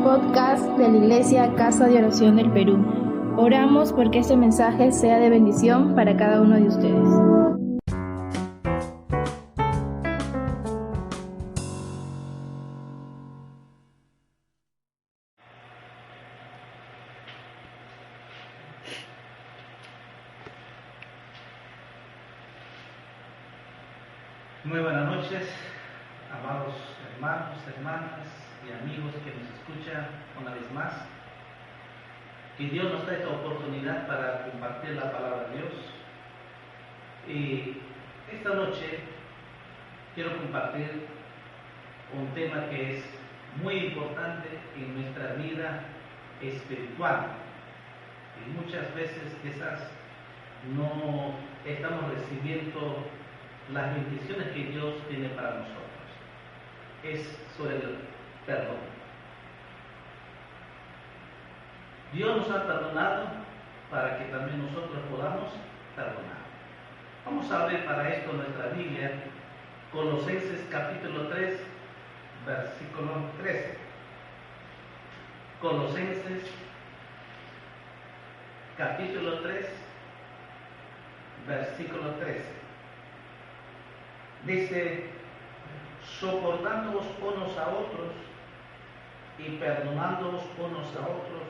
podcast de la Iglesia Casa de Oración del Perú. Oramos porque este mensaje sea de bendición para cada uno de ustedes. Muy buenas noches, amados hermanos, hermanas y amigos que nos escuchan una vez más. Que Dios nos da esta oportunidad para compartir la palabra de Dios. Y esta noche quiero compartir un tema que es muy importante en nuestra vida espiritual. Y muchas veces quizás no estamos recibiendo las bendiciones que Dios tiene para nosotros. Es sobre el perdón. Dios nos ha perdonado para que también nosotros podamos perdonar. Vamos a abrir para esto nuestra Biblia, Colosenses capítulo 3, versículo 13. Colosenses capítulo 3, versículo 13. Dice: soportándoos unos a otros y perdonándoos unos a otros,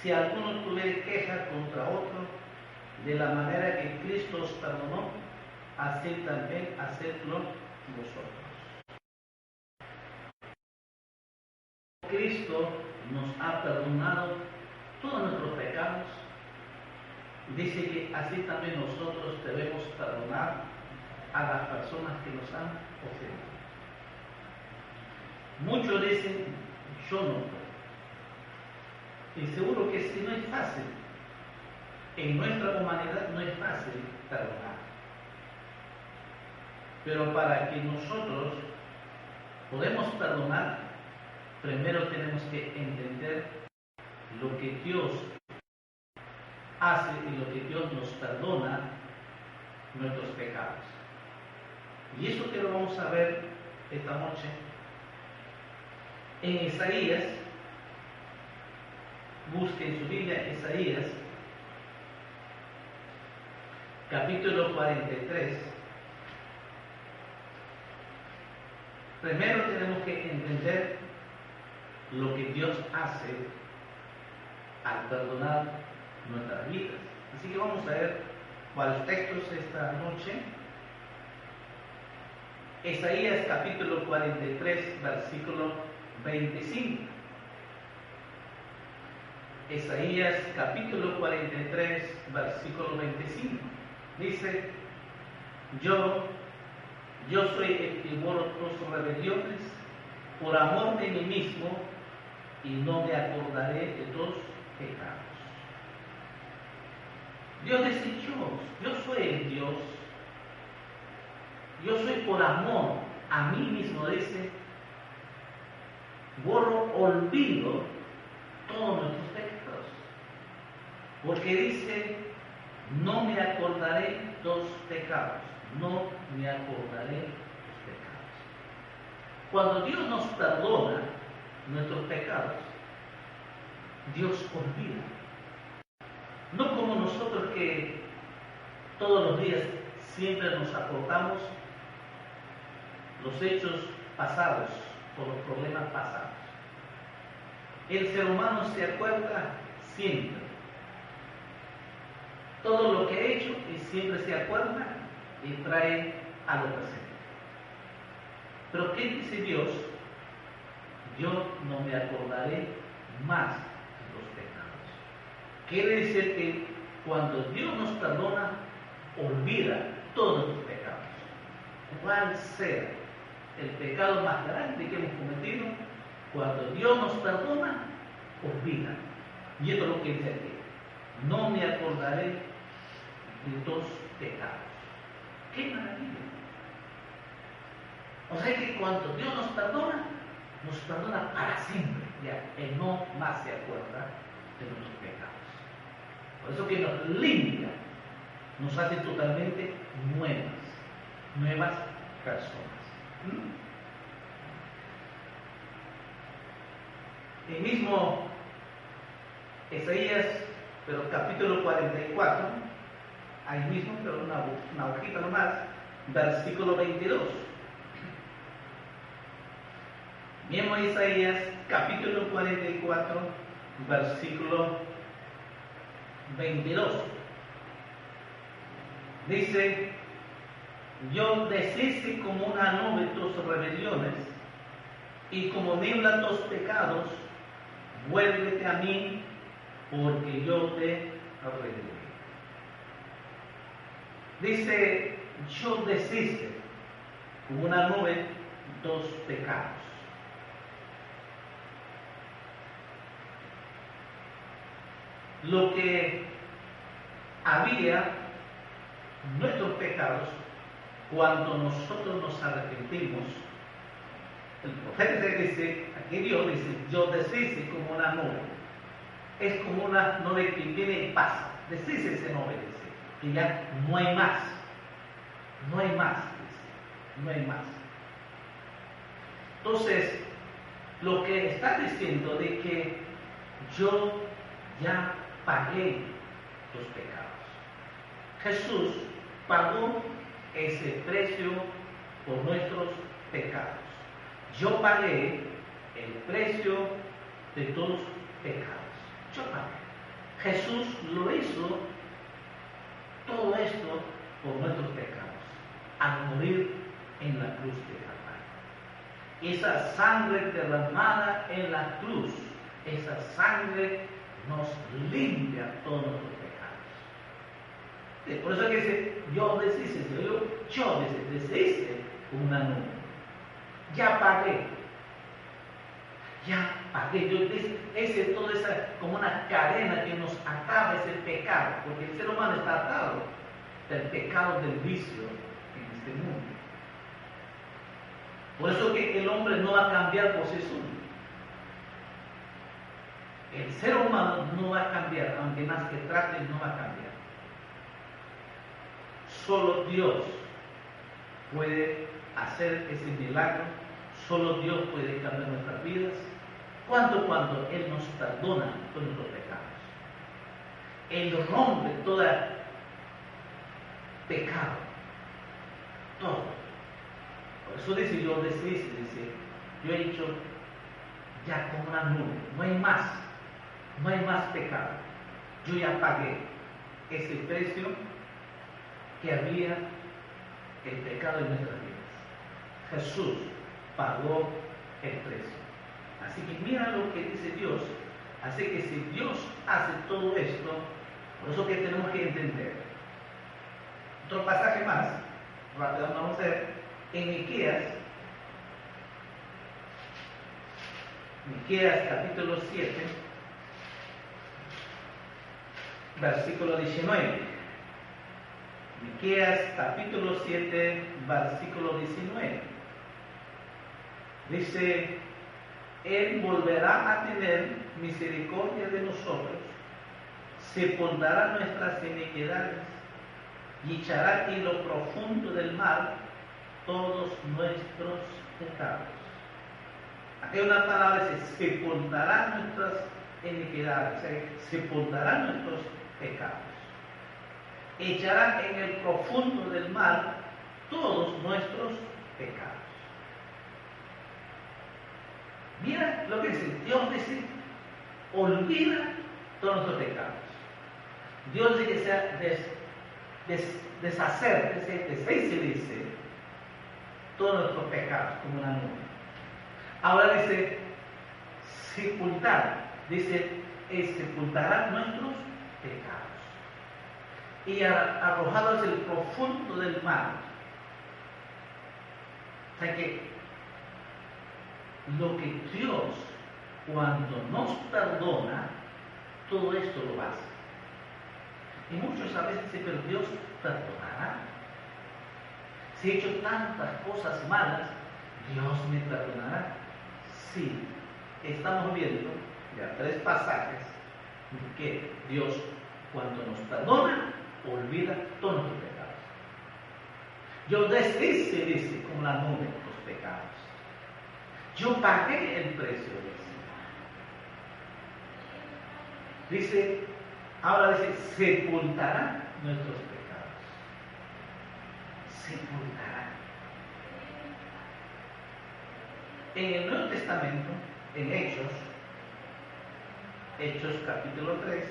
si alguno tuviere queja contra otro, de la manera que Cristo os perdonó, así también hacedlo vosotros. Cristo nos ha perdonado todos nuestros pecados. Dice que así también nosotros debemos perdonar a las personas que nos han ofendido. Muchos dicen: yo no puedo. Y seguro que sí, no es fácil. En nuestra humanidad no es fácil perdonar. Pero para que nosotros podamos perdonar, primero tenemos que entender lo que Dios hace y lo que Dios nos perdona nuestros pecados. Y eso que lo vamos a ver esta noche en Isaías. Busquen su Biblia, Isaías capítulo 43. Primero tenemos que entender lo que Dios hace al perdonar nuestras vidas. Así que vamos a ver varios textos esta noche. Isaías capítulo 43, versículo 25. Isaías capítulo 43, versículo 25. Dice: yo soy el que borro tus rebeliones por amor de mí mismo, y no me acordaré de tus pecados. Dios dice: yo soy el Dios. Yo soy por amor a mí mismo, dice, olvido todos nuestros pecados. Porque dice: no me acordaré de tus pecados. No me acordaré de tus pecados. Cuando Dios nos perdona nuestros pecados, Dios olvida. No como nosotros, que todos los días siempre nos acordamos los hechos pasados o los problemas pasados. El ser humano se acuerda siempre todo lo que ha hecho, y siempre se acuerda y trae a lo presente. Pero ¿qué dice Dios? Yo no me acordaré más de los pecados. Quiere decir que cuando Dios nos perdona, olvida todos los pecados. ¿Cuál sea el pecado más grande que hemos cometido? Cuando Dios nos perdona, olvida. Y esto es lo que dice aquí: no me acordaré de tus pecados. ¡Qué maravilla! O sea que cuando Dios nos perdona para siempre. Ya, Él no más se acuerda de nuestros pecados. Por eso que nos limpia, nos hace totalmente nuevas personas. el mismo Isaías, pero capítulo 44, ahí mismo, pero una hojita nomás, versículo 22. Mismo Isaías, capítulo 44, versículo 22. Dice: yo deshice como una nube tus rebeliones, y como niebla tus pecados. Vuélvete a mí, porque yo te redimí. Dice: yo deshice como una nube tus pecados. Lo que había, nuestros pecados, cuando nosotros nos arrepentimos, el profeta dice, aquí Dios dice: yo deshice como una nube. Es como una nube que viene y pasa. Deshice esa nube, dice, que ya no hay más. No hay más, dice, no hay más. Entonces, lo que está diciendo de que yo ya pagué los pecados. Jesús pagó ese precio por nuestros pecados. Yo pagué el precio de tus pecados. Yo pagué. Jesús lo hizo todo esto por nuestros pecados, al morir en la cruz de Calvario. Esa sangre derramada en la cruz, esa sangre nos limpia todos nuestros pecados. Por eso es que dice: yo deshice una nube. Ya pagué. Toda esa, como una cadena que nos ataba ese pecado, porque el ser humano está atado del pecado del vicio en este mundo. Por eso que el hombre no va a cambiar por sí solo. El ser humano no va a cambiar, aunque más que trate, no va a cambiar. Solo Dios puede hacer ese milagro. Solo Dios puede cambiar nuestras vidas. Cuando Él nos perdona por nuestros pecados. Él rompe todo pecado. Todo. Por eso dice: yo deshice, yo he hecho ya como una nube. No hay más. No hay más pecado. Yo ya pagué ese precio que había el pecado en nuestras vidas. Jesús pagó el precio. Así que mira lo que dice Dios. Así que si Dios hace todo esto, por eso que tenemos que entender. Otro pasaje más, rápido vamos a ver, en Miqueas capítulo 7, versículo 19. Miqueas capítulo 7, versículo 19. Dice: Él volverá a tener misericordia de nosotros, sepultará nuestras iniquidades y echará en lo profundo del mar todos nuestros pecados. Aquí hay una palabra que dice: sepultará nuestras iniquidades, o sea, sepultará nuestros pecados. Echará en el profundo del mar todos nuestros pecados. Mira lo que dice. Dios dice: olvida todos nuestros pecados. Dios dice que sea deshace todos nuestros pecados como una nube. Ahora dice sepultar. Dice: sepultará nuestros pecados y arrojados en el profundo del mar. O sea que lo que Dios, cuando nos perdona, todo esto lo hace. Y muchos a veces dicen: pero Dios perdonará. Si he hecho tantas cosas malas, ¿Dios me perdonará? Sí, estamos viendo ya 3 pasajes que Dios, cuando nos perdona, olvida todos nuestros pecados. Yo deshice, dice, como la nube, los pecados. Yo pagué el precio de eso. ahora dice, sepultará nuestros pecados. Sepultará. En el Nuevo Testamento, en Hechos capítulo 3,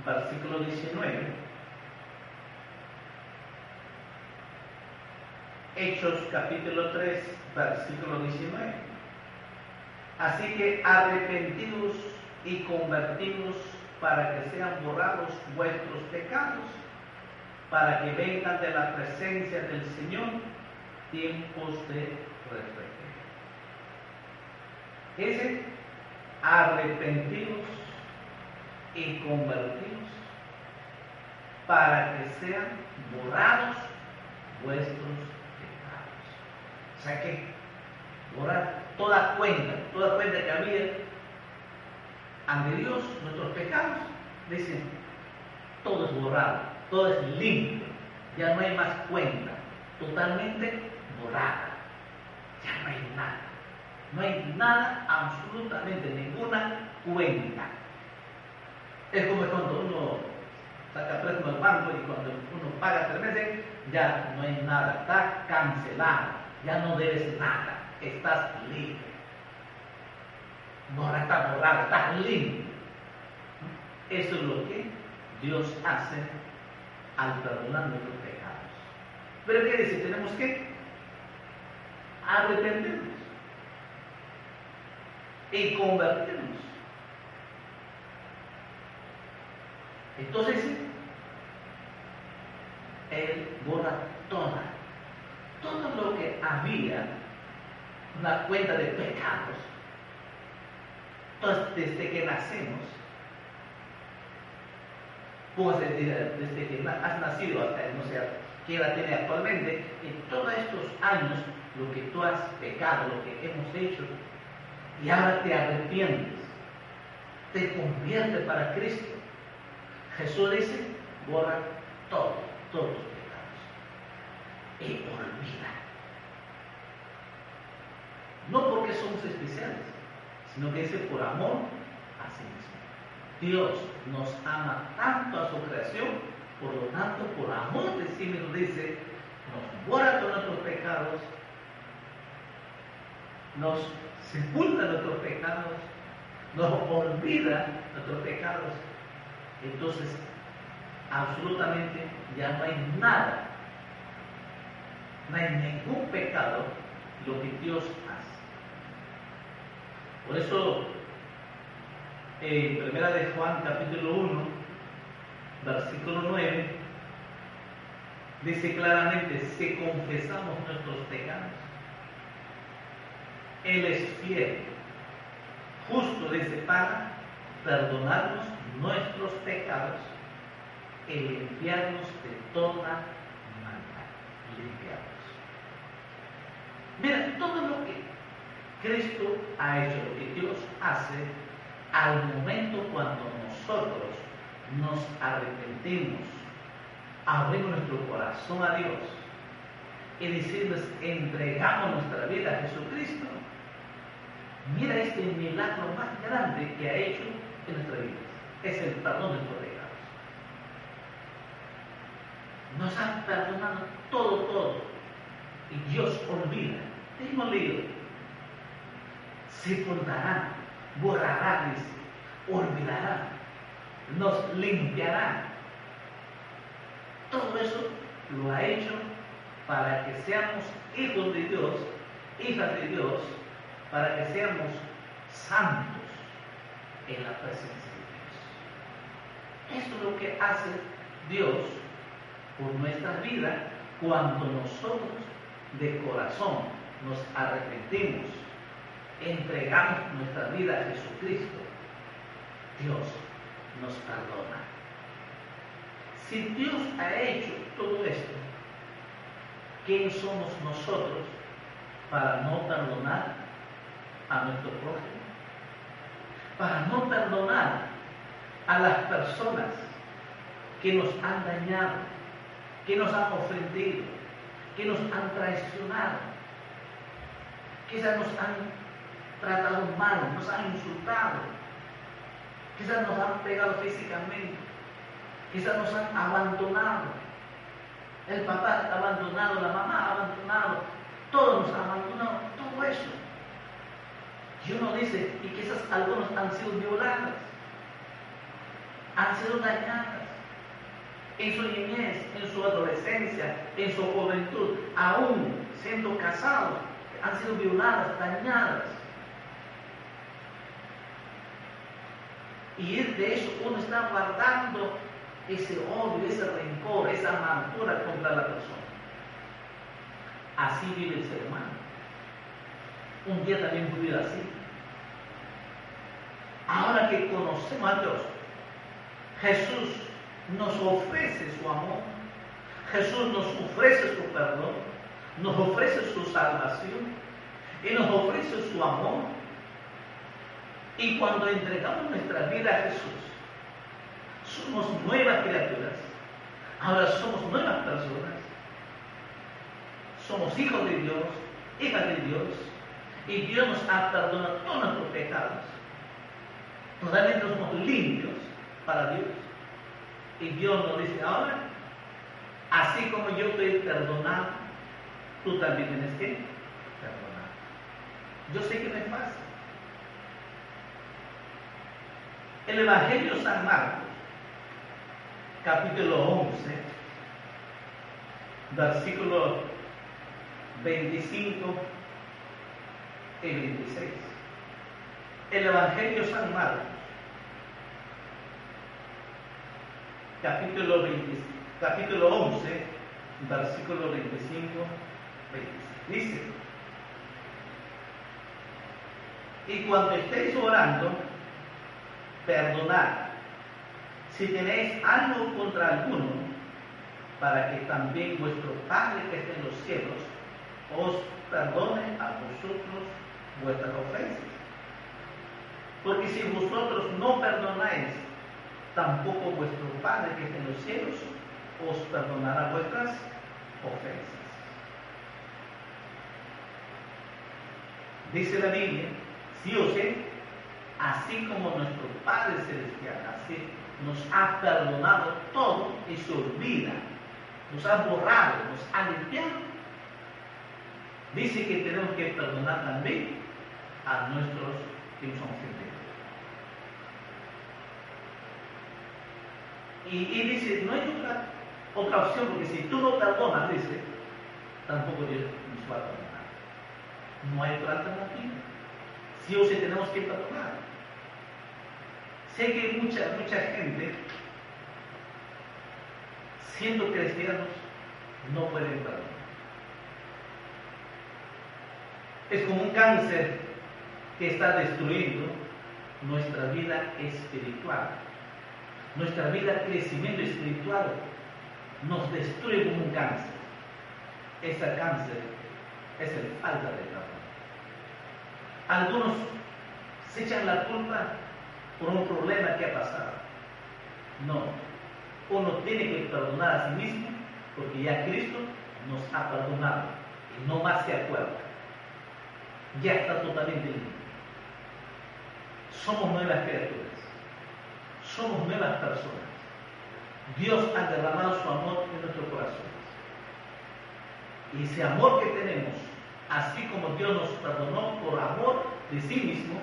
versículo 19. Hechos capítulo 3, versículo 19. Así que arrepentidos y convertidos para que sean borrados vuestros pecados, para que vengan de la presencia del Señor tiempos de refrigerio. Ese arrepentidos y convertidos para que sean borrados vuestros pecados. O sea que borrar toda cuenta que había ante Dios, nuestros pecados, dicen, todo es borrado, todo es limpio, ya no hay más cuenta, totalmente borrada, ya no hay nada, absolutamente ninguna cuenta. Es como cuando uno saca préstamo al banco y cuando uno paga 3 meses, ya no hay nada, está cancelado, ya no debes nada, estás libre. No está borrado, estás limpio. Eso es lo que Dios hace al perdonar nuestros pecados. Pero ¿qué dice? Tenemos que arrepentirnos y convertirnos. Entonces, Él borra todo lo que había, una cuenta de pecados. Entonces, desde que nacemos, pues desde que has nacido hasta, no sé qué edad tiene actualmente, en todos estos años, lo que tú has pecado, lo que hemos hecho, y ahora te arrepientes, te conviertes para Cristo. Jesús dice, borra todos tus pecados y olvida. No porque somos especiales, sino que dice por amor a sí mismo. Dios nos ama tanto a su creación, por lo tanto, por amor de sí mismo, dice, nos borra todos nuestros pecados, nos sepulta nuestros pecados, nos olvida nuestros pecados. Entonces, absolutamente ya no hay nada, no hay ningún pecado lo que Dios hace. Por eso, en 1 de Juan capítulo 1, versículo 9, dice claramente, si confesamos nuestros pecados, Él es fiel, justo, dice, para perdonarnos nuestros pecados y limpiarnos de toda maldad. Mira, todo lo que Cristo ha hecho, lo que Dios hace, al momento cuando nosotros nos arrepentimos, abrimos nuestro corazón a Dios y decirles, entregamos nuestra vida a Jesucristo. Mira este milagro más grande que ha hecho en nuestra vida. Es el perdón de nuestros pecados. Nos han perdonado todo. Y Dios olvida. Hemos leído. Sepultará, borrará, dice, olvidará, nos limpiará. Todo eso lo ha hecho para que seamos hijos de Dios, hijas de Dios, para que seamos santos en la presencia de Dios. Eso es lo que hace Dios por nuestra vida cuando nosotros de corazón nos arrepentimos, entregamos nuestra vida a Jesucristo. Dios nos perdona. Si Dios ha hecho todo esto, ¿quién somos nosotros para no perdonar a nuestro prójimo? Para no perdonar a las personas que nos han dañado, que nos han ofendido, que nos han traicionado, quizás nos han tratado mal, nos han insultado, quizás nos han pegado físicamente, quizás nos han abandonado. El papá ha abandonado, la mamá ha abandonado, todos nos han abandonado, todo eso. Y uno dice, y quizás algunos han sido violados, han sido dañadas en su niñez, en su adolescencia, en su juventud, aún siendo casados, han sido violadas, dañadas. Y de eso uno está guardando ese odio, ese rencor, esa amargura contra la persona. Así vive el ser humano. Un día también vivió así. Ahora que conocemos a Dios, Jesús nos ofrece su amor, Jesús nos ofrece su perdón, nos ofrece su salvación y nos ofrece su amor. Y cuando entregamos nuestra vida a Jesús, somos nuevas criaturas. Ahora somos nuevas personas. Somos hijos de Dios, hijas de Dios. Y Dios nos ha perdonado todos nuestros pecados. Totalmente somos limpios para Dios. Y Dios nos dice ahora, así como yo te he perdonado, tú también tienes que perdonar. Yo sé que no es fácil. El Evangelio de San Marcos, capítulo 11, versículos 25 y 26. El Evangelio de San Marcos, capítulo 11, versículo 25, 26. Dice, y cuando estéis orando, perdonad si tenéis algo contra alguno, para que también vuestro Padre que está en los cielos os perdone a vosotros vuestras ofensas. Porque si vosotros no perdonáis, tampoco vuestro Padre que está en los cielos os perdonará vuestras ofensas. Dice la Biblia, sí o sí, así como nuestro Padre Celestial, así nos ha perdonado todo y se olvida, nos ha borrado, nos ha limpiado. Dice que tenemos que perdonar también a nuestros que nos son ofendidos. Y dice, no hay otra opción, porque si tú no perdonas, dice, tampoco Dios nos va a perdonar. No hay otra alternativa. Sí o sí tenemos que perdonar. Sé que mucha gente, siendo cristianos, no pueden perdonar. Es como un cáncer que está destruyendo nuestra vida espiritual. Nuestra vida de crecimiento espiritual nos destruye como un cáncer. Ese cáncer es el falta de perdón. Algunos se echan la culpa por un problema que ha pasado. No, uno tiene que perdonar a sí mismo, porque ya Cristo nos ha perdonado y no más se acuerda. Ya está totalmente limpio. Somos nuevas criaturas, somos nuevas personas. Dios ha derramado su amor en nuestros corazones. Y ese amor que tenemos, así como Dios nos perdonó por amor de sí mismo,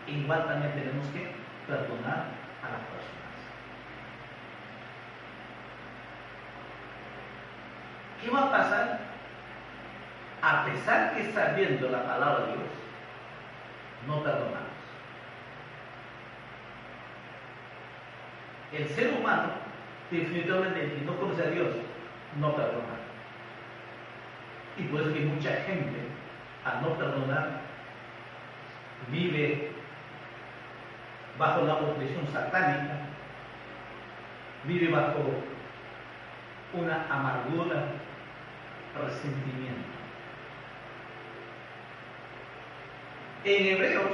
igual también tenemos que perdonar a las personas. ¿Qué va a pasar? A pesar que sabiendo la palabra de Dios, no perdonamos. El ser humano, definitivamente, que no conoce a Dios, no perdona. Y por eso que mucha gente, al no perdonar, vive bajo la opresión satánica, vive bajo una amargura, resentimiento. En Hebreos,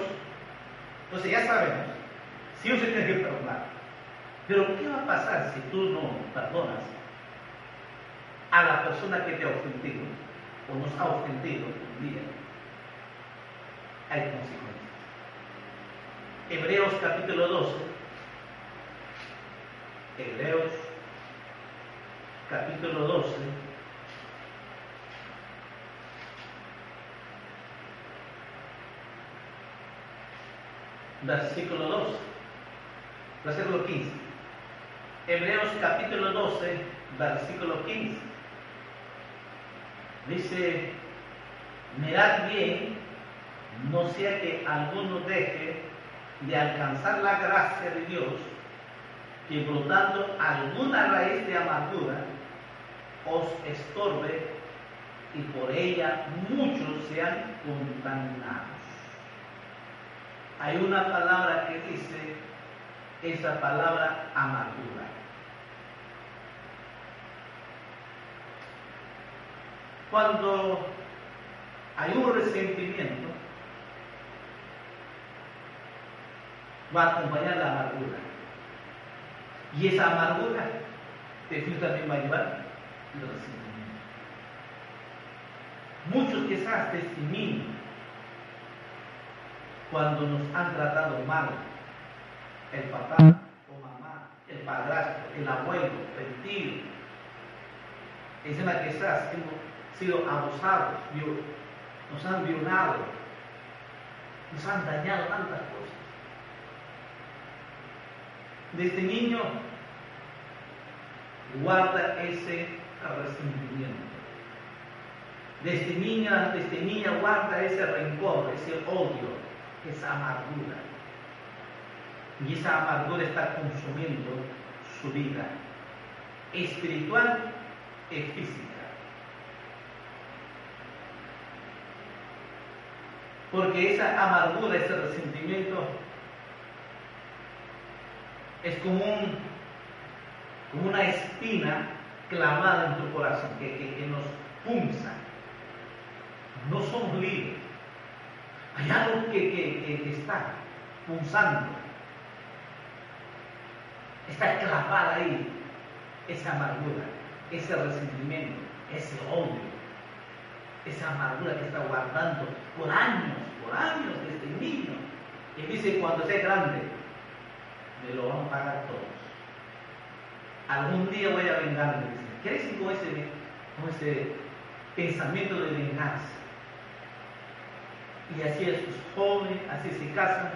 entonces ya sabemos, sí o sí tienes que perdonar. Pero ¿qué va a pasar si tú no perdonas a la persona que te ha ofendido? o nos ha ofendido un día, hay consecuencias. Hebreos capítulo 12. Hebreos capítulo 12. Versículo 12. Versículo 15. Hebreos capítulo 12, versículo 15. Dice, mirad bien, no sea que alguno deje de alcanzar la gracia de Dios, que brotando alguna raíz de amargura os estorbe y por ella muchos sean contaminados. Hay una palabra que dice, esa palabra amargura. Cuando hay un resentimiento, va a acompañar la amargura. Y esa amargura también va a llevar el resentimiento. Muchos quizás testimonio cuando nos han tratado mal, el papá o mamá, el padrastro, el abuelo, el tío. Encima quizás hemos sido abusados, nos han violado, nos han dañado tantas cosas. Desde niño guarda ese resentimiento. Desde niña guarda ese rencor, ese odio, esa amargura. Y esa amargura está consumiendo su vida espiritual y física. Porque esa amargura, ese resentimiento es como una espina clavada en tu corazón que nos punza. No somos libres. Hay algo que está punzando. Está clavada ahí esa amargura, ese resentimiento, ese odio, esa amargura que está guardando por años desde niño. Y dice, cuando sea grande, me lo van a pagar todos. Algún día voy a vengarme. Dice, con ese pensamiento de venganza. Y así es joven, así se casan.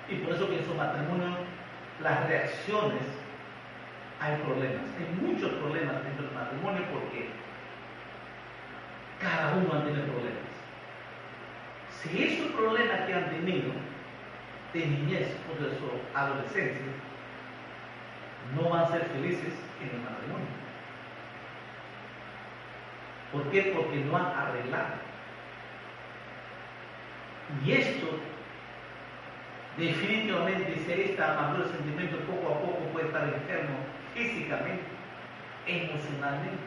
Y por eso que en su matrimonio las reacciones, hay problemas. Hay muchos problemas dentro del matrimonio porque cada uno tiene problemas. Si esos problemas que han tenido de niñez o de su adolescencia no van a ser felices en el matrimonio. ¿Por qué? Porque no han arreglado. Y esto definitivamente, si esta amargura de sentimiento poco a poco puede estar enfermo físicamente, emocionalmente.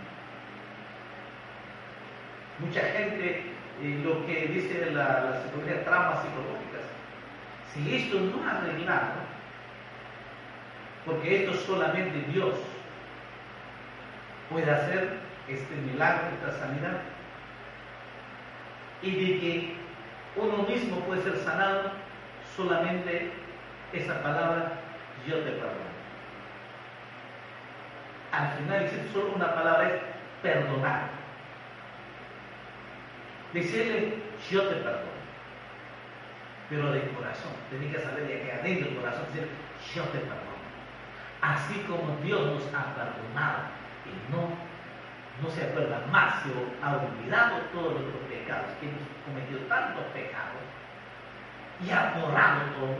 Mucha gente, lo que dice la psicología, traumas psicológicas, si esto no ha arreglado, porque esto solamente Dios puede hacer este milagro, esta sanidad, y de que uno mismo puede ser sanado solamente esa palabra, yo te perdono. Al final existe solo una palabra, es perdonar. Decirle, yo te perdono. Pero de corazón, tenés que saber de que adentro del corazón, decir, yo te perdono. Así como Dios nos ha perdonado y no se acuerda más, se ha olvidado todos nuestros pecados, que hemos cometido tantos pecados, y ha borrado todo,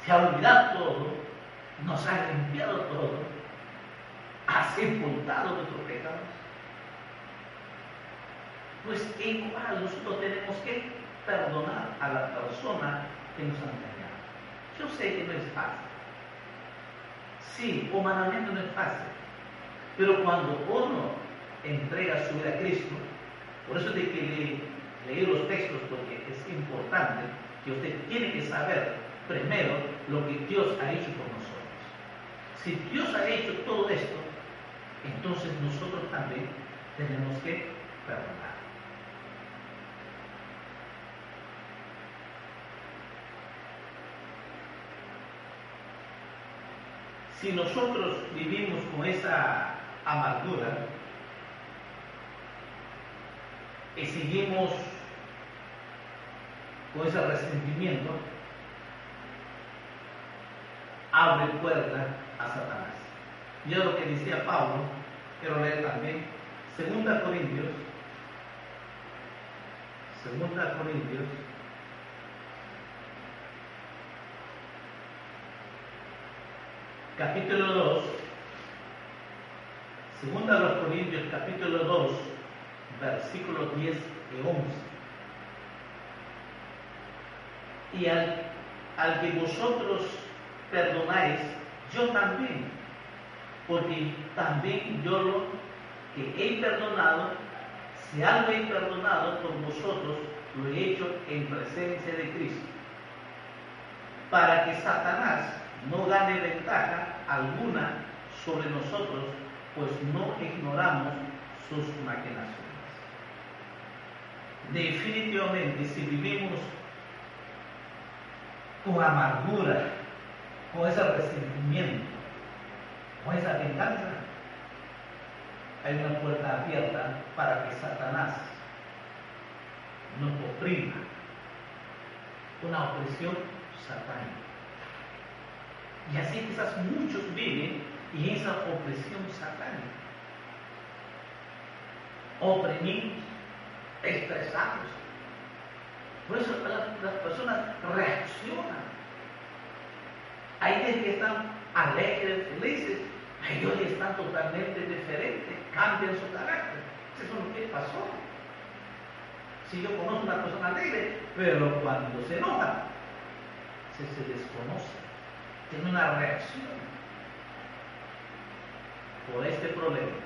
se ha olvidado todo, nos ha limpiado todo, ha sepultado nuestros pecados. Pues igual nosotros tenemos que perdonar a la persona que nos ha engañado. Yo sé que no es fácil. Sí, humanamente no es fácil. Pero cuando uno entrega su vida a Cristo, por eso de que leer los textos, porque es importante que usted tiene que saber primero lo que Dios ha hecho por nosotros. Si Dios ha hecho todo esto, entonces nosotros también tenemos que perdonar. Si nosotros vivimos con esa amargura y seguimos con ese resentimiento, abre puerta a Satanás. Yo lo que decía Pablo, quiero leer también, 2 Corintios, capítulo 2, 2 Corintios capítulo 2, versículos 10 y 11. Y al que vosotros perdonáis, yo también, porque también yo lo que he perdonado, si algo he perdonado por vosotros, lo he hecho en presencia de Cristo, para que Satanás no gane ventaja alguna sobre nosotros, pues no ignoramos sus maquinaciones. Definitivamente, si vivimos con amargura, con ese resentimiento, con esa venganza, hay una puerta abierta para que Satanás nos oprima, una opresión satánica. Y así quizás muchos viven en esa opresión satánica, oprimidos, estresados. Por eso las personas reaccionan. Hay gente que están alegres, felices, hay otros que están totalmente diferentes, cambian su carácter. Eso es lo que pasó. Si yo conozco a una persona alegre, pero cuando se enoja, se desconoce, tiene una reacción por este problema.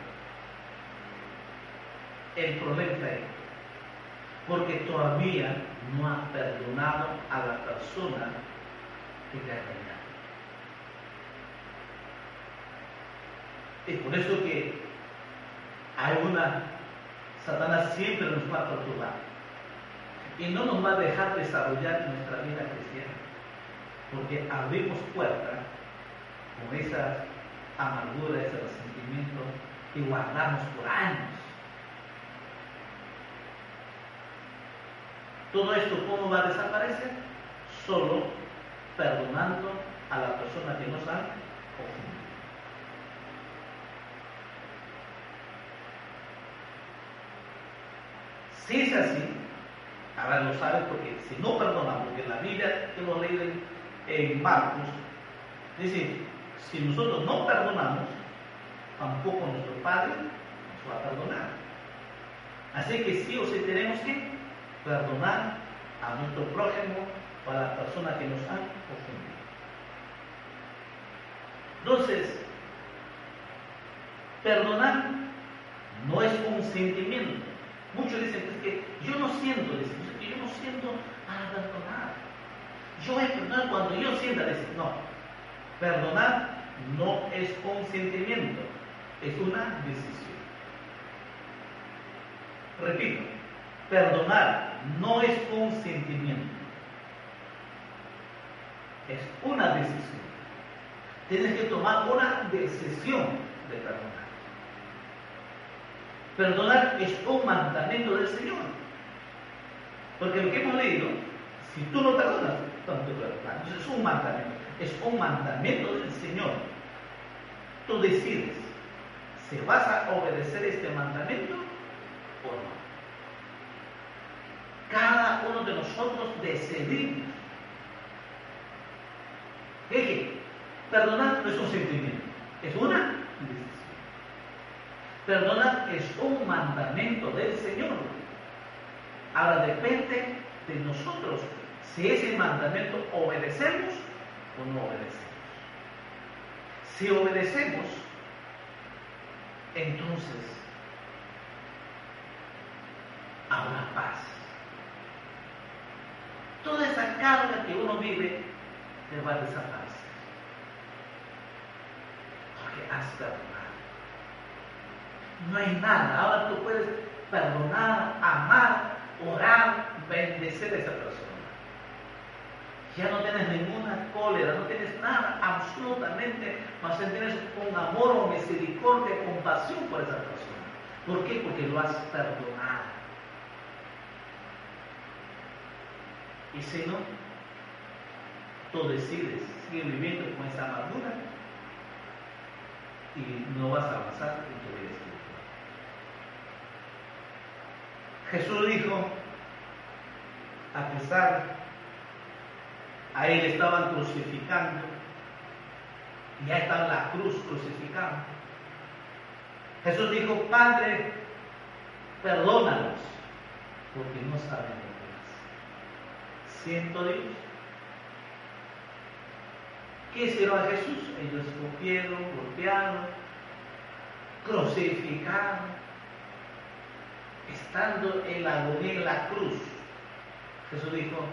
El problema está ahí, porque todavía no ha perdonado a la persona que le ha dañado. Es por eso que Satanás siempre nos va a torturar y no nos va a dejar desarrollar nuestra vida cristiana, porque abrimos puerta con esa amargura, ese resentimiento que guardamos por años. Todo esto, ¿cómo va a desaparecer? Solo perdonando a la persona que nos ha ofendido. Si es así, ahora lo sabes, porque si no perdonamos, porque la Biblia que hemos leído en Marcos dice, si nosotros no perdonamos, tampoco nuestro Padre nos va a perdonar. Así que sí o sí tenemos que perdonar a nuestro prójimo o a la persona que nos ha ofendido. Entonces, perdonar no es un sentimiento. Muchos dicen que yo no siento, que yo no siento perdonar. Yo voy a perdonar cuando yo sienta. No, perdonar no es un sentimiento, es una decisión. Repito, perdonar no es un sentimiento, es una decisión. Tienes que tomar una decisión de perdonar. Perdonar es un mandamiento del Señor. Porque lo que hemos leído, si tú no perdonas, tampoco perdonas. Entonces es un mandamiento. Es un mandamiento del Señor. Tú decides si vas a obedecer este mandamiento o no. Cada uno de nosotros decidimos. ¿Qué? Perdonar no es un sentimiento, es una decisión. Perdonar es un mandamiento del Señor. Ahora depende de nosotros si ese mandamiento obedecemos o no obedecemos. Si obedecemos, entonces habrá paz. Toda esa carga que uno vive te va a desaparecer, porque has perdonado. No hay nada. Ahora tú puedes perdonar, amar, orar, bendecir a esa persona. Ya no tienes ninguna cólera, no tienes nada, absolutamente, más tienes un amor o misericordia, compasión por esa persona. ¿Por qué? Porque lo has perdonado. Y si no, tú decides seguir viviendo con esa amargura y no vas a avanzar en tu vida espiritual. Jesús dijo, a pesar a él estaban crucificando, ya está en la cruz crucificando. Jesús dijo, Padre, perdónalos, porque no saben lo que hacen. Siento Dios. ¿Qué hicieron a Jesús? Ellos escupieron, golpearon, crucificaron, estando en la agonía en la cruz. Jesús dijo,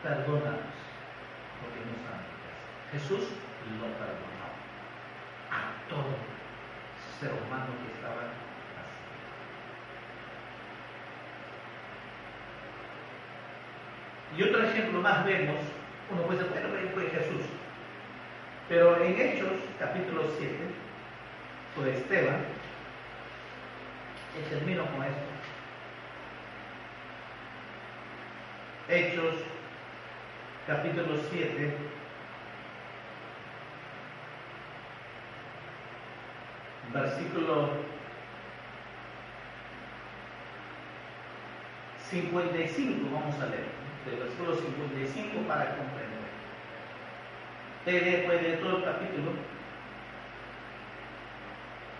perdónalos, porque no saben lo que hacen. Jesús lo perdonó a todo ser humano que estaba así. Y otro ejemplo más vemos, uno puede decir, bueno, fue Jesús. Pero en Hechos, capítulo 7, fue Esteban, y termino con esto. Hechos, capítulo 7, versículo 55, vamos a leer, del versículo 55 para comprender. Después de todo el capítulo,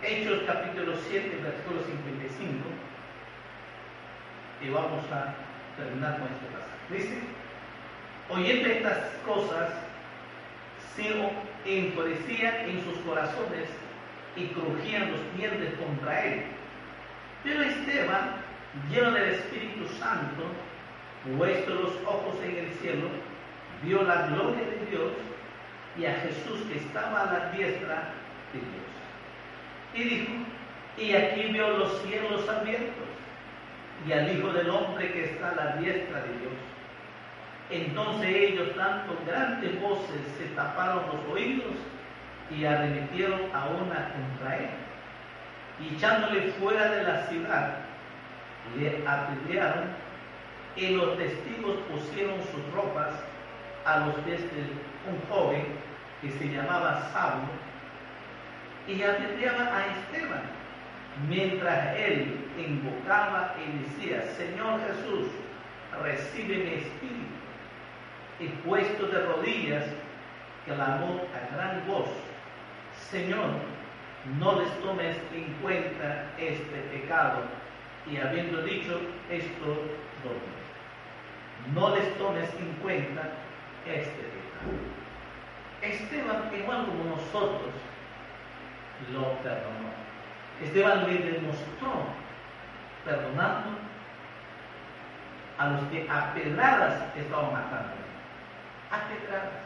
Hechos capítulo 7, versículo 55, y vamos a terminar con este pasaje. Dice, oyendo estas cosas, se enfurecían en sus corazones y crujían los dientes contra él. Pero Esteban, lleno del Espíritu Santo, puesto los ojos en el cielo, vio la gloria de Dios y a Jesús que estaba a la diestra de Dios. Y dijo, y aquí vio los cielos abiertos y al Hijo del Hombre que está a la diestra de Dios. Entonces ellos, dando grandes voces, se taparon los oídos y arremetieron a una contra él. Y echándole fuera de la ciudad, le apedrearon, y los testigos pusieron sus ropas a los pies de un joven que se llamaba Saulo, y apedreaban a Esteban, mientras él invocaba y decía, Señor Jesús, recibe mi espíritu. Y puesto de rodillas, clamó a gran voz, Señor, no les tomes en cuenta este pecado. Y habiendo dicho esto, dormí. No les tomes en cuenta este pecado. Esteban, igual como nosotros, lo perdonó. Esteban le demostró perdonando a los que a pedradas estaban matando. A pedradas.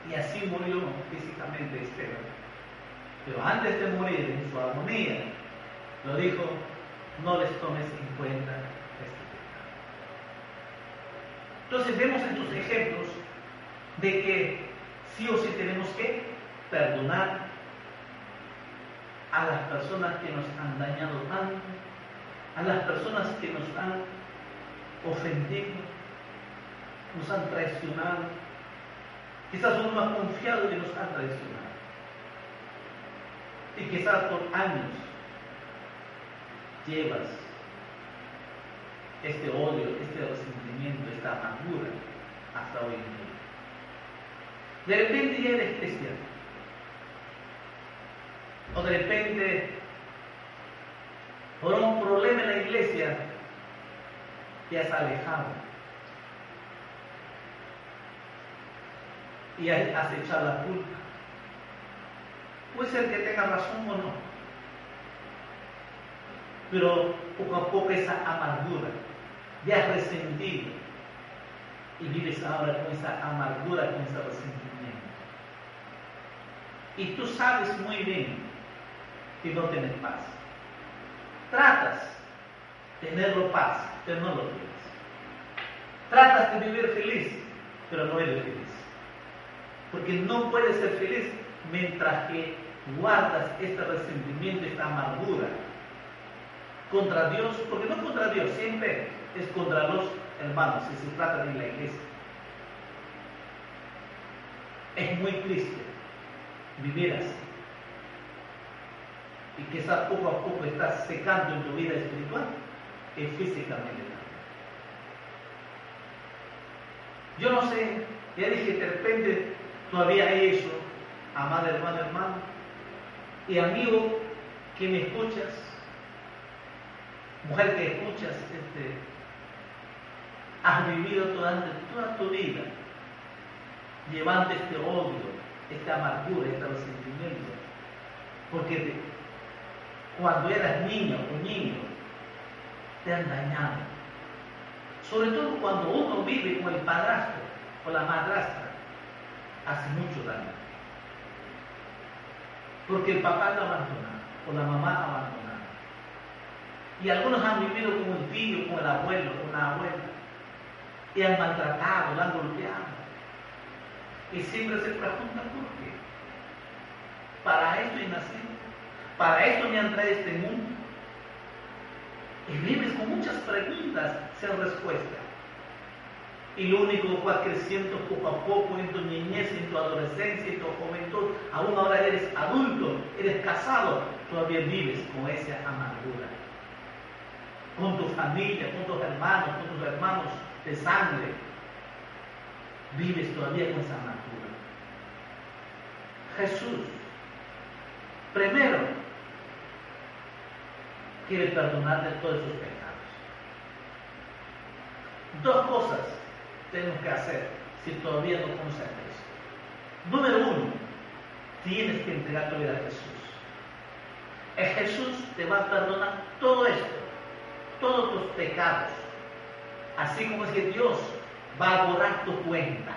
Y así murió físicamente Esteban. Pero antes de morir, en su agonía, lo dijo, no les tomes en cuenta este pecado. Entonces vemos en tus ejemplos de que sí o sí tenemos que perdonar a las personas que nos han dañado tanto, a las personas que nos han ofendido, nos han traicionado. Quizás uno ha confiado y nos han traicionado. Y quizás por años llevas este odio, este resentimiento, esta amargura hasta hoy en día. De repente ya eres cristiano. O de repente, por un problema en la iglesia, te has alejado. Y has echado la culpa. Puede ser que tenga razón o no. Pero poco a poco esa amargura ya has resentido. Y vives ahora con esa amargura, con ese resentimiento. Y tú sabes muy bien que no tienes paz. Tratas tenerlo paz, pero no lo tienes. Tratas de vivir feliz, pero no eres feliz. Porque no puedes ser feliz mientras que guardas este resentimiento, esta amargura contra Dios, porque no contra Dios, siempre es contra los hermanos, si se trata de la iglesia. Es muy triste vivir así. Y quizás poco a poco estás secando en tu vida espiritual y físicamente también. Yo no sé, ya dije, de repente todavía hay eso, amada hermana, hermano, y amigo que me escuchas, mujer que escuchas, has vivido toda tu vida llevando este odio, esta amargura, este resentimiento, porque cuando eras niño o niño te han dañado, sobre todo cuando uno vive con el padrastro o la madrastra, hace mucho daño, porque el papá lo abandona o la mamá abandona, y algunos han vivido con un tío, con el abuelo, con la abuela, y han maltratado, la han golpeado. Y siempre se pregunta por qué. Para esto he nacido, para esto me han traído a este mundo. Y vives con muchas preguntas sin respuesta. Y lo único que vas creciendo poco a poco en tu niñez, en tu adolescencia, en tu juventud, aún ahora eres adulto, eres casado, todavía vives con esa amargura. Con tu familia, con tus hermanos de sangre, vives todavía con esa amargura. Jesús, primero, quiere perdonarte todos tus pecados. Dos cosas tenemos que hacer si todavía no conoces a Cristo. Número uno, tienes que entregar tu vida a Jesús. Jesús te va a perdonar todo esto, todos tus pecados. Así como es que Dios va a borrar tu cuenta,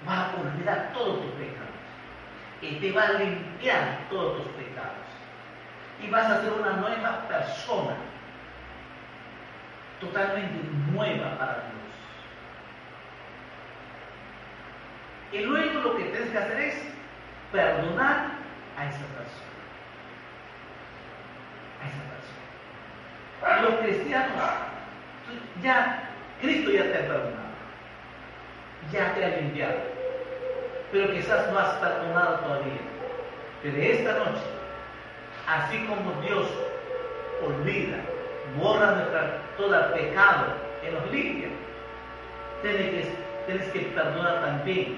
va a olvidar todos tus pecados y te va a limpiar todos tus pecados y vas a ser una nueva persona, totalmente nueva para Dios. Y luego lo que tienes que hacer es perdonar a esa persona. Los cristianos, Cristo ya te ha perdonado, ya te ha limpiado, pero quizás no has perdonado todavía. Pero esta noche, así como Dios olvida, borra todo el pecado y nos limpia, tienes que perdonar también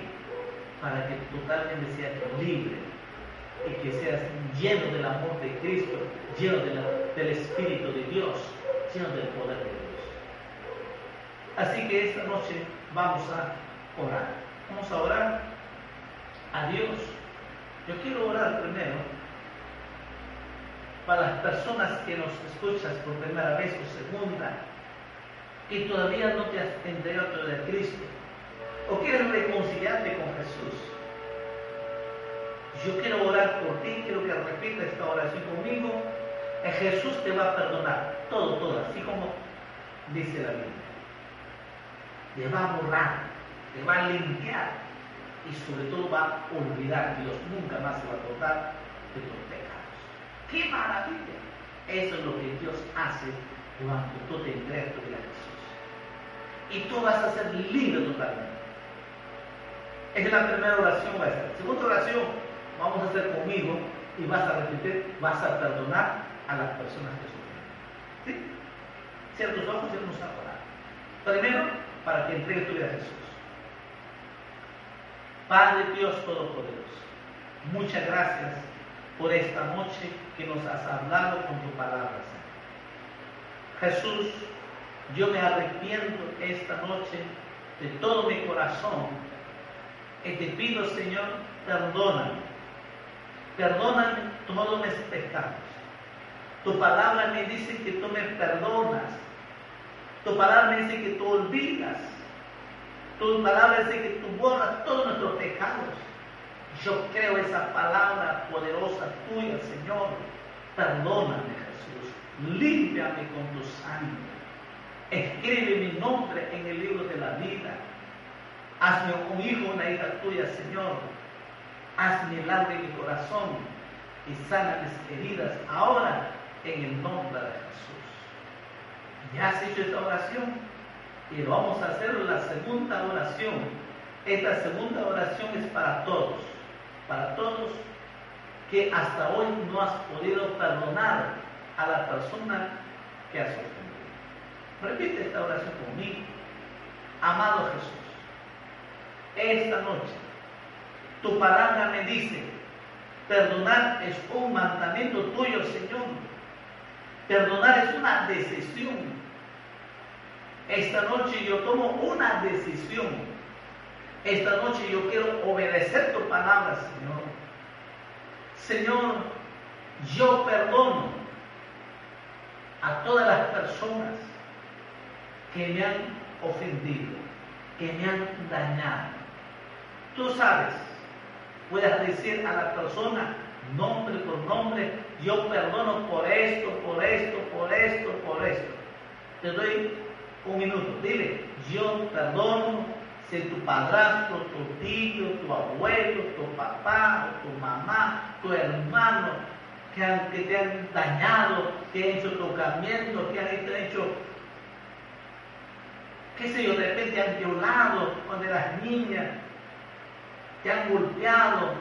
para que totalmente seas libre y que seas lleno del amor de Cristo, lleno del Espíritu de Dios, lleno del poder de Dios. Así que esta noche vamos a orar. Vamos a orar a Dios. Yo quiero orar primero para las personas que nos escuchas por primera vez o segunda, y todavía no te has entregado a Cristo, o quieres reconciliarte con Jesús. Yo quiero orar por ti, quiero que repitas esta oración conmigo. Jesús te va a perdonar todo, así como dice la Biblia. Te va a borrar, te va a limpiar y sobre todo va a olvidar. Dios nunca más se va a acordar de tus pecados. ¡Qué maravilla! Eso es lo que Dios hace cuando tú te entregas tu vida a Jesús. Y tú vas a ser libre totalmente. Esa es la primera oración. Segunda oración, vamos a hacer conmigo y vas a repetir, vas a perdonar a las personas que sufren. ¿Sí? Cierra tus ojos y vamos a orar. Primero, para que entregues tu vida a Jesús. Padre Dios Todopoderoso, muchas gracias por esta noche que nos has hablado con tu palabra, Señor. Jesús, yo me arrepiento esta noche de todo mi corazón y te pido, Señor, perdóname todos mis pecados. Tu palabra me dice que tú me perdonas, tu palabra me dice que tú olvidas, tu palabra dice que tú borras todos nuestros pecados. Yo creo esa palabra poderosa tuya, Señor. Perdóname, Jesús. límpiame con tu sangre, escribe mi nombre en el libro de la vida, hazme un hijo, una hija tuya, Señor, haz milagro en mi corazón y sana mis heridas ahora en el nombre de Jesús. Ya has hecho esta oración y vamos a hacer la segunda oración. Esta segunda oración es para todos que hasta hoy no has podido perdonar a la persona que has ofendido. Repite esta oración conmigo. Amado Jesús, esta noche tu palabra me dice, perdonar es un mandamiento tuyo, Señor. Perdonar es una decisión. Esta noche yo tomo una decisión. Esta noche yo quiero obedecer tu palabra, Señor. Señor, yo perdono a todas las personas que me han ofendido, que me han dañado. Tú sabes, puedes decir a la persona nombre por nombre, yo perdono por esto, por esto, por esto, por esto. Te doy un minuto, dile, yo perdono si tu padrastro, tu tío, tu abuelo, tu papá, tu mamá, tu hermano, que te han dañado, que han hecho tocamiento, que han hecho, qué sé yo, de repente te han violado cuando eras niña, te han golpeado,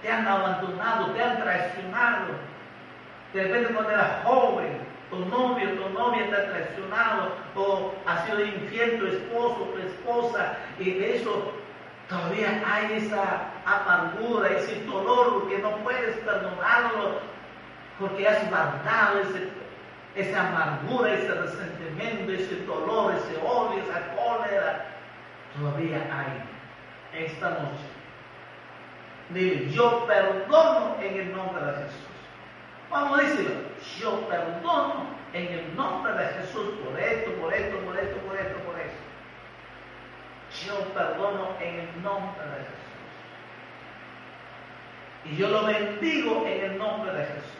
te han abandonado, te han traicionado. De repente cuando eras joven, tu novio, tu novia te ha traicionado, o ha sido infiel tu esposo, tu esposa, y de eso todavía hay esa amargura, ese dolor que no puedes perdonarlo, porque has guardado esa amargura, ese resentimiento, ese dolor, ese odio, esa cólera. Todavía hay esta noche. Dile, yo perdono en el nombre de Jesús. Vamos a decirlo, yo perdono en el nombre de Jesús por esto, por esto, por esto, por esto, por esto. Yo perdono en el nombre de Jesús. Y yo lo bendigo en el nombre de Jesús.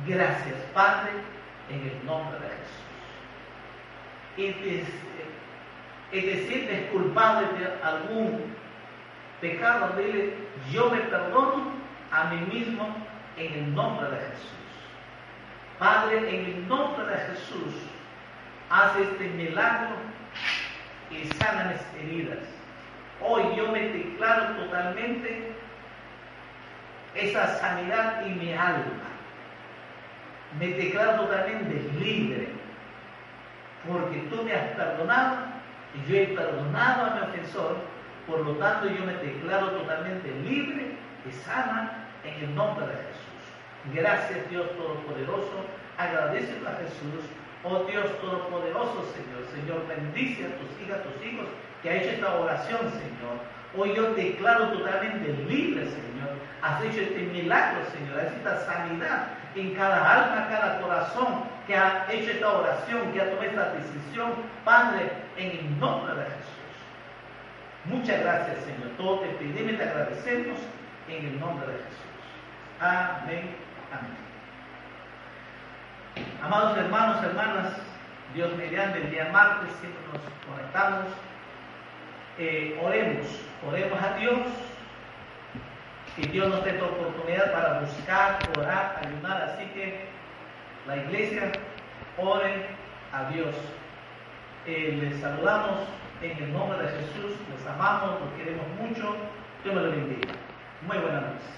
Gracias, Padre, en el nombre de Jesús. Y te sientes culpable de algún pecado, dile, yo me perdono a mí mismo en el nombre de Jesús. Padre, en el nombre de Jesús, haz este milagro y sana mis heridas. Hoy yo me declaro totalmente esa sanidad en mi alma. Me declaro totalmente libre, porque tú me has perdonado y yo he perdonado a mi ofensor. Por lo tanto, yo me declaro totalmente libre y sana en el nombre de Jesús. Gracias, Dios Todopoderoso. Agradecelo a Jesús. Oh Dios Todopoderoso, Señor. Señor, bendice a tus hijas, a tus hijos que ha hecho esta oración, Señor. Hoy yo declaro totalmente libre, Señor. Has hecho este milagro, Señor. Has hecho esta sanidad en cada alma, cada corazón que ha hecho esta oración, que ha tomado esta decisión, Padre, en el nombre de Jesús. Muchas gracias, Señor. Todo te pedimos y te agradecemos en el nombre de Jesús. Amén. Amén. Amados hermanos, hermanas, Dios mediante, el día martes siempre nos conectamos. Oremos a Dios, que Dios nos dé esta oportunidad para buscar, orar, ayunar. Así que la iglesia ore a Dios. Les saludamos en el nombre de Jesús, les amamos, los queremos mucho. Dios me lo bendiga. Muy buenas noches.